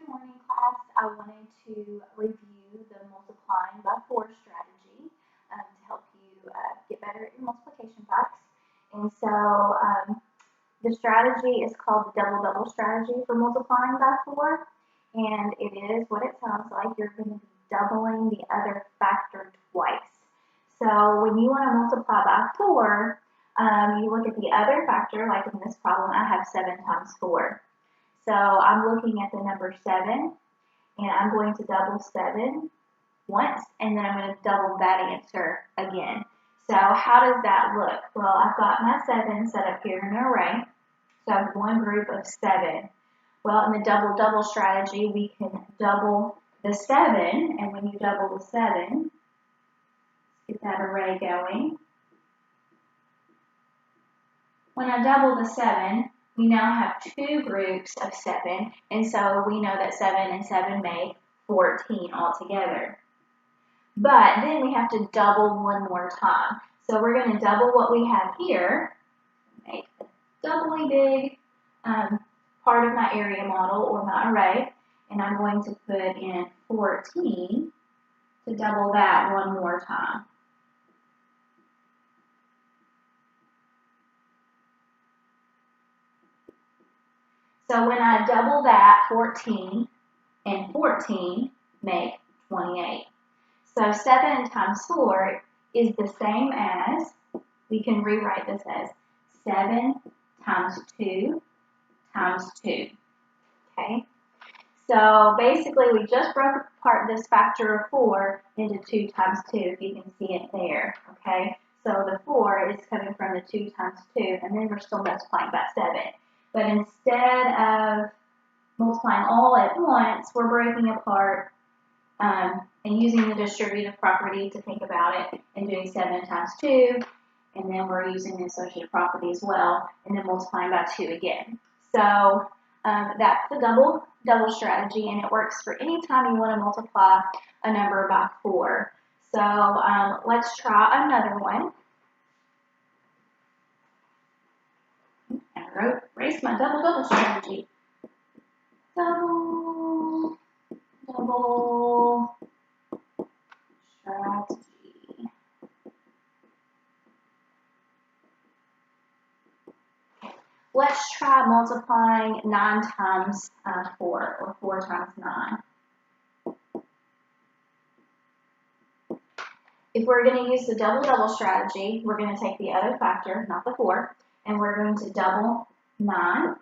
Good morning, class. I wanted to review the multiplying by 4 strategy to help you get better at your multiplication facts. And so the strategy is called the double-double strategy for multiplying by 4. And it is what it sounds like. You're going to be doubling the other factor twice. So when you want to multiply by 4, you look at the other factor, like in this problem, I have 7 times 4. So I'm looking at the number 7, and I'm going to double 7 once, and then I'm going to double that answer again. So how does that look? Well, I've got my 7 set up here in an array. So I have one group of 7. Well, in the double-double strategy, we can double the 7, and when you double the 7, let's get that array going. When I double the 7, we now have 2 groups of 7, and so we know that 7 and 7 make 14 altogether. But then we have to double one more time. So we're going to double what we have here, make a doubly big part of my area model or my array, and I'm going to put in 14 to double that one more time. So when I double that, 14 and 14 make 28. So 7 times 4 is the same as, we can rewrite this as 7 times 2 times 2. Okay? So basically we just broke apart this factor of 4 into 2 times 2, if you can see it there. Okay? So the 4 is coming from the 2 times 2, and then we're still multiplying by 7. But instead of multiplying all at once, we're breaking apart and using the distributive property to think about it, and doing 7 times 2, and then we're using the associative property as well, and then multiplying by 2 again. So that's the double strategy, and it works for any time you want to multiply a number by 4. So let's try another one. I erased my double strategy. Double strategy. Let's try multiplying 9 times 4, or 4 times 9. If we're going to use the double strategy, we're going to take the other factor, not the 4, and we're going to double 9,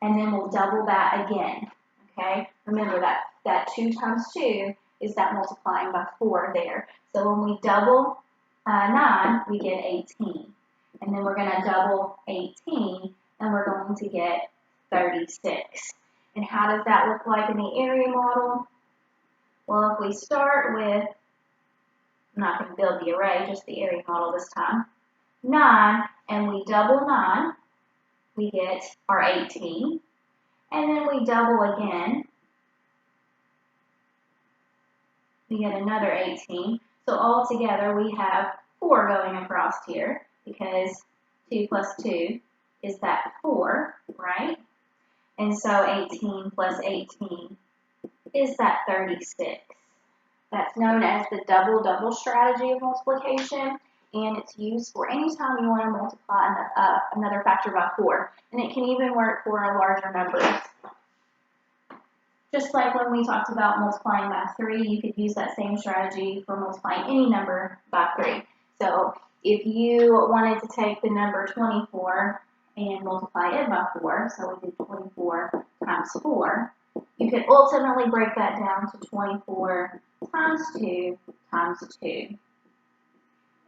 and then we'll double that again. Okay? Remember that 2 times 2 is that multiplying by 4 there. So when we double 9, we get 18. And then we're going to double 18, and we're going to get 36. And how does that look like in the area model? Well, if we start with, I'm not going to build the array, just the area model this time, 9, and we double 9, we get our 18. And then we double again, we get another 18. So all together we have 4 going across here, because 2 plus 2 is that 4, right? And so 18 plus 18 is that 36. That's known as the double strategy of multiplication, and it's used for any time you want to multiply another factor by 4. And it can even work for larger numbers. Just like when we talked about multiplying by 3, you could use that same strategy for multiplying any number by 3. So if you wanted to take the number 24 and multiply it by 4, so we did 24 times 4, you could ultimately break that down to 24 times 2 times 2.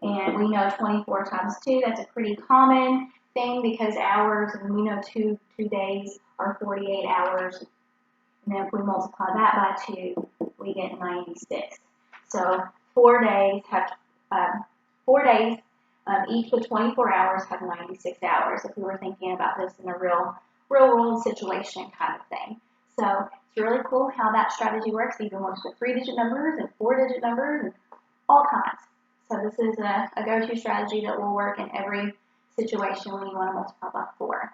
And we know 24 times 2, that's a pretty common thing because hours, and we know 2 days are 48 hours. And then if we multiply that by 2, we get 96. So 4 days have 4 days, each with 24 hours have 96 hours, if we were thinking about this in a real world situation kind of thing. So it's really cool how that strategy works. It even works with 3-digit numbers and 4-digit numbers and all kinds. So this is a go-to strategy that will work in every situation when you want to multiply by 4.